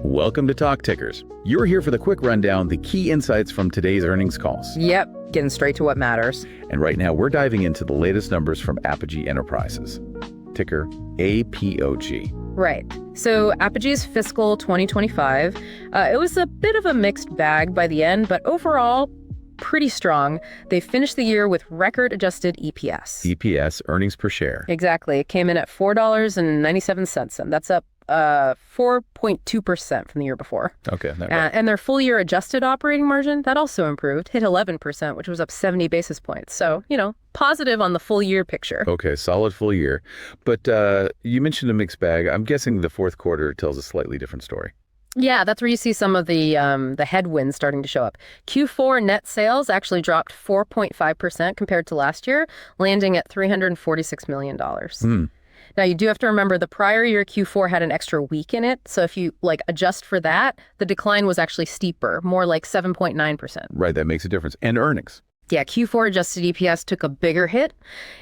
Welcome to Talk Tickers. You're here for the quick rundown, the key insights from today's earnings calls. Yep, getting straight to what matters. And right now, we're diving into the latest numbers from Apigee Enterprises. Ticker APOG. Right. So Apigee's fiscal 2025, it was a bit of a mixed bag by the end, but overall, pretty strong. They finished the year with record adjusted EPS. EPS, earnings per share. Exactly. It came in at $4.97, and that's up 4.2% from the year before. Okay. And their full year adjusted operating margin, that also improved, hit 11%, which was up 70 basis points. So, positive on the full year picture. Okay, solid full year. But you mentioned a mixed bag. I'm guessing the fourth quarter tells a slightly different story. Yeah, that's where you see some of the headwinds starting to show up. Q4 net sales actually dropped 4.5% compared to last year, landing at $346 million. Now, you do have to remember the prior year Q4 had an extra week in it. So if you adjust for that, the decline was actually steeper, more like 7.9%. Right, that makes a difference. And earnings. Yeah, Q4 adjusted EPS took a bigger hit.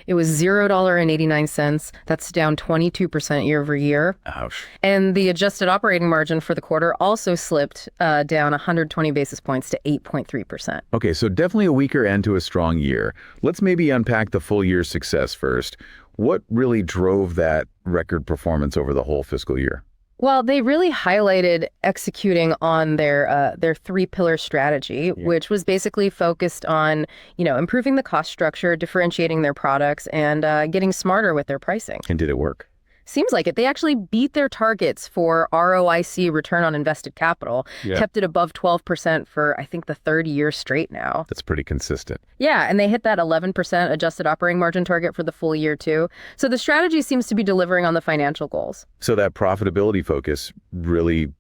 It was $0.89. That's down 22% year over year. Ouch. And the adjusted operating margin for the quarter also slipped down 120 basis points to 8.3%. Okay, so definitely a weaker end to a strong year. Let's maybe unpack the full year success first. What really drove that record performance over the whole fiscal year? Well, they really highlighted executing on their three-pillar strategy, which was basically focused on, improving the cost structure, differentiating their products, and getting smarter with their pricing. And did it work? Seems like it. They actually beat their targets for ROIC, return on invested capital, kept it above 12% for, I think, the third year straight now. That's pretty consistent. Yeah, and they hit that 11% adjusted operating margin target for the full year, too. So the strategy seems to be delivering on the financial goals. So that profitability focus really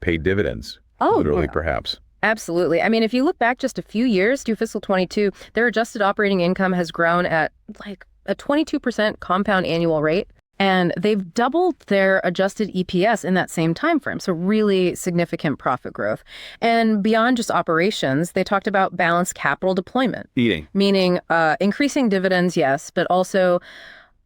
paid dividends, literally, perhaps. Absolutely. I mean, if you look back just a few years to fiscal 22, their adjusted operating income has grown at a 22% compound annual rate. And they've doubled their adjusted EPS in that same time frame. So really significant profit growth. And beyond just operations, they talked about balanced capital deployment. Meaning increasing dividends, yes, but also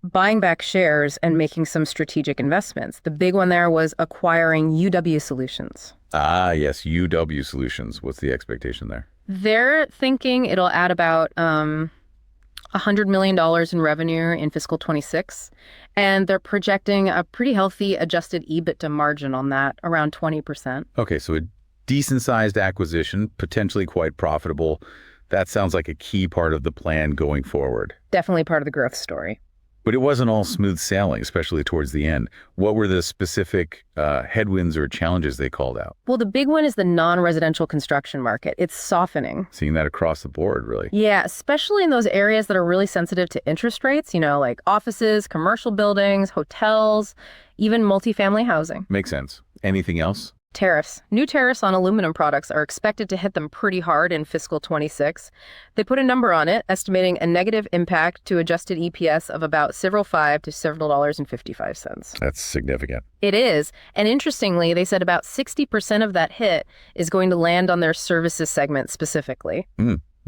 buying back shares and making some strategic investments. The big one there was acquiring UW Solutions. Ah, yes, UW Solutions. What's the expectation there? They're thinking it'll add about $100 million in revenue in fiscal 26. And they're projecting a pretty healthy adjusted EBITDA margin on that, around 20%. Okay, so a decent-sized acquisition, potentially quite profitable. That sounds like a key part of the plan going forward. Definitely part of the growth story. But it wasn't all smooth sailing, especially towards the end. What were the specific headwinds or challenges they called out? Well, the big one is the non-residential construction market. It's softening. Seeing that across the board, really. Yeah, especially in those areas that are really sensitive to interest rates, like offices, commercial buildings, hotels, even multifamily housing. Makes sense. Anything else? Tariffs. New tariffs on aluminum products are expected to hit them pretty hard in fiscal 26. They put a number on it, estimating a negative impact to adjusted EPS of about several $5 to several $0.55. That's significant. It is. And interestingly, they said about 60% of that hit is going to land on their services segment specifically.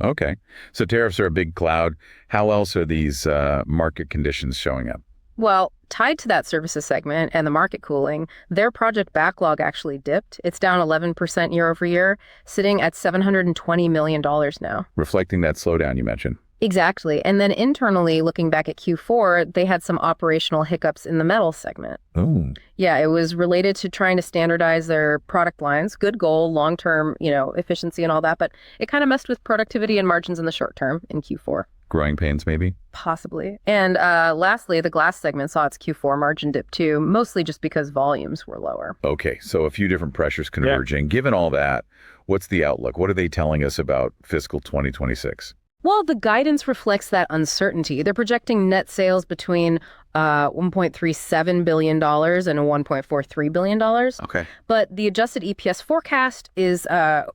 Okay. So tariffs are a big cloud. How else are these market conditions showing up? Well, tied to that services segment and the market cooling, their project backlog actually dipped. It's down 11% year over year, sitting at $720 million now. Reflecting that slowdown you mentioned. Exactly. And then internally, looking back at Q4, they had some operational hiccups in the metal segment. Oh. Yeah, it was related to trying to standardize their product lines. Good goal, long-term, efficiency and all that, but it kind of messed with productivity and margins in the short term in Q4. Growing pains, maybe? Possibly. And lastly, the glass segment saw its Q4 margin dip too, mostly just because volumes were lower. Okay, so a few different pressures converging. Yeah. Given all that, what's the outlook? What are they telling us about fiscal 2026? Well, the guidance reflects that uncertainty. They're projecting net sales between $1.37 billion and $1.43 billion. Okay. But the adjusted EPS forecast is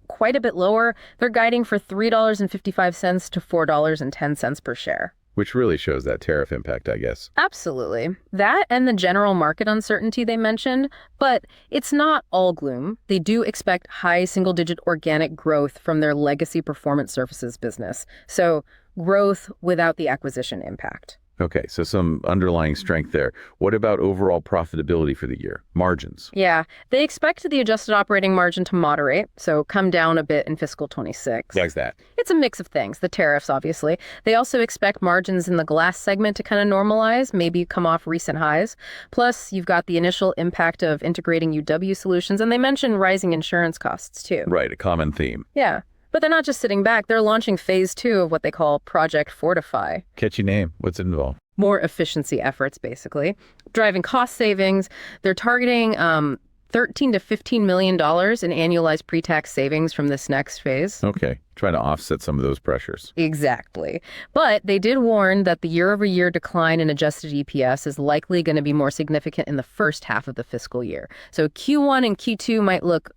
quite a bit lower. They're guiding for $3.55 to $4.10 per share. Which really shows that tariff impact, I guess. Absolutely. That and the general market uncertainty they mentioned, but it's not all gloom. They do expect high single-digit organic growth from their legacy performance services business. So growth without the acquisition impact. Okay, so some underlying strength there. What about overall profitability for the year? Margins? Yeah, they expect the adjusted operating margin to moderate, so come down a bit in fiscal 26. Like that. It's a mix of things. The tariffs, obviously. They also expect margins in the glass segment to kind of normalize, maybe come off recent highs. Plus, you've got the initial impact of integrating UW solutions, and they mention rising insurance costs, too. Right, a common theme. Yeah. But they're not just sitting back. They're launching phase 2 of what they call Project Fortify. Catchy name. What's it involved? More efficiency efforts, basically. Driving cost savings. They're targeting $13 to $15 million in annualized pre-tax savings from this next phase. Okay, trying to offset some of those pressures. Exactly. But they did warn that the year-over-year decline in adjusted EPS is likely going to be more significant in the first half of the fiscal year. So Q1 and Q2 might look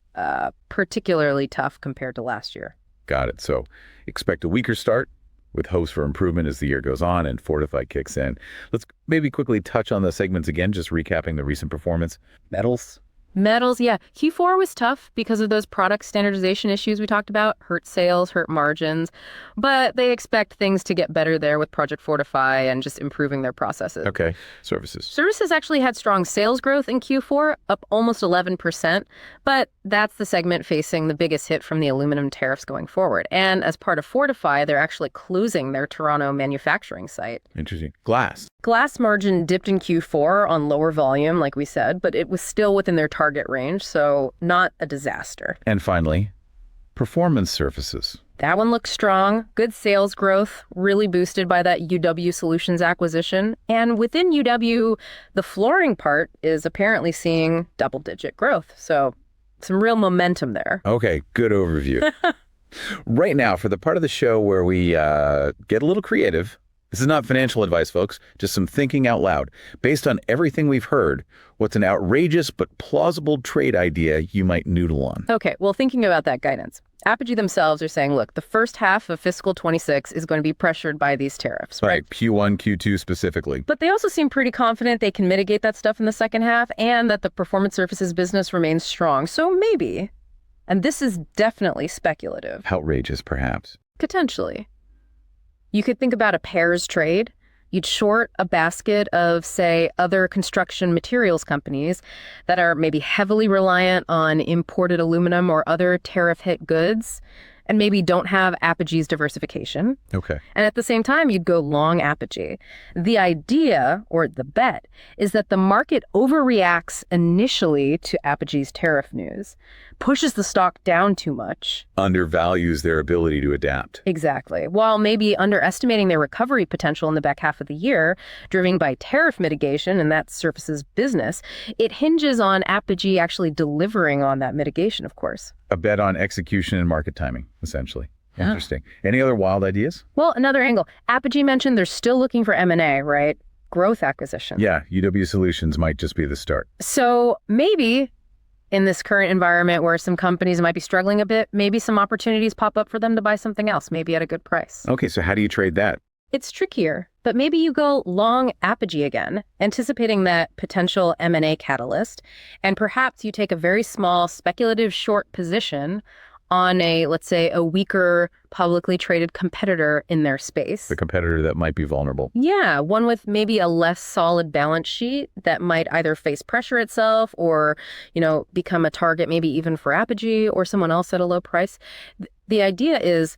particularly tough compared to last year. Got it. So expect a weaker start with hopes for improvement as the year goes on and Fortify kicks in. Let's maybe quickly touch on the segments again, just recapping the recent performance. Metals, yeah. Q4 was tough because of those product standardization issues we talked about. Hurt sales, hurt margins. But they expect things to get better there with Project Fortify and just improving their processes. Okay. Services. Services actually had strong sales growth in Q4, up almost 11%. But that's the segment facing the biggest hit from the aluminum tariffs going forward. And as part of Fortify, they're actually closing their Toronto manufacturing site. Interesting. Glass Margin dipped in Q4 on lower volume, like we said, but it was still within their target range, so not a disaster. And finally, performance surfaces. That one looks strong. Good sales growth, really boosted by that UW Solutions acquisition. And within UW, the flooring part is apparently seeing double-digit growth. So some real momentum there. Okay, good overview. Right now, for the part of the show where we get a little creative, this is not financial advice, folks, just some thinking out loud. Based on everything we've heard, what's an outrageous but plausible trade idea you might noodle on? Okay, well, thinking about that guidance, Apigee themselves are saying, look, the first half of fiscal 26 is going to be pressured by these tariffs, right? Q1, Q2 specifically. But they also seem pretty confident they can mitigate that stuff in the second half and that the performance surfaces business remains strong. So maybe, and this is definitely speculative. Outrageous, perhaps. Potentially. You could think about a pairs trade. You'd short a basket of, say, other construction materials companies that are maybe heavily reliant on imported aluminum or other tariff-hit goods, and maybe don't have Apigee's diversification. Okay. And at the same time, you'd go long Apigee. The idea, or the bet, is that the market overreacts initially to Apigee's tariff news, pushes the stock down too much. Undervalues their ability to adapt. Exactly. While maybe underestimating their recovery potential in the back half of the year, driven by tariff mitigation and that surfaces business, it hinges on Apigee actually delivering on that mitigation, of course. A bet on execution and market timing, essentially. Yeah. Interesting. Any other wild ideas? Well, another angle. Apigee mentioned they're still looking for M&A, right? Growth acquisition. Yeah, UW Solutions might just be the start. So maybe in this current environment where some companies might be struggling a bit, maybe some opportunities pop up for them to buy something else, maybe at a good price. Okay, so how do you trade that? It's trickier, but maybe you go long Apigee again, anticipating that potential M&A catalyst, and perhaps you take a very small speculative short position on a, let's say, a weaker publicly traded competitor in their space. The competitor that might be vulnerable. Yeah, one with maybe a less solid balance sheet that might either face pressure itself or, become a target maybe even for Apigee or someone else at a low price. The idea is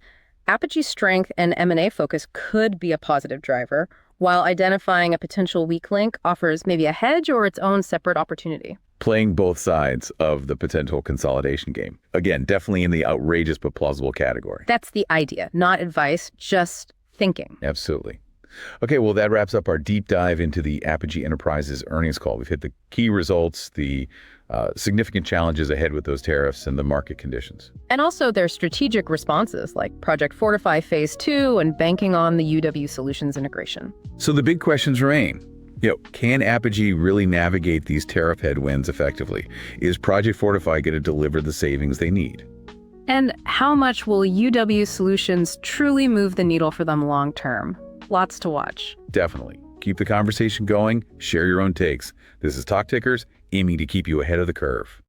Apigee's strength and M&A focus could be a positive driver, while identifying a potential weak link offers maybe a hedge or its own separate opportunity. Playing both sides of the potential consolidation game. Again, definitely in the outrageous but plausible category. That's the idea, not advice, just thinking. Absolutely. Okay, well, that wraps up our deep dive into the Apigee Enterprises earnings call. We've hit the key results, the significant challenges ahead with those tariffs and the market conditions. And also their strategic responses like Project Fortify Phase 2 and banking on the UW Solutions integration. So the big questions remain. Can Apigee really navigate these tariff headwinds effectively? Is Project Fortify going to deliver the savings they need? And how much will UW Solutions truly move the needle for them long term? Lots to watch. Definitely. Keep the conversation going. Share your own takes. This is Talk Tickers, aiming to keep you ahead of the curve.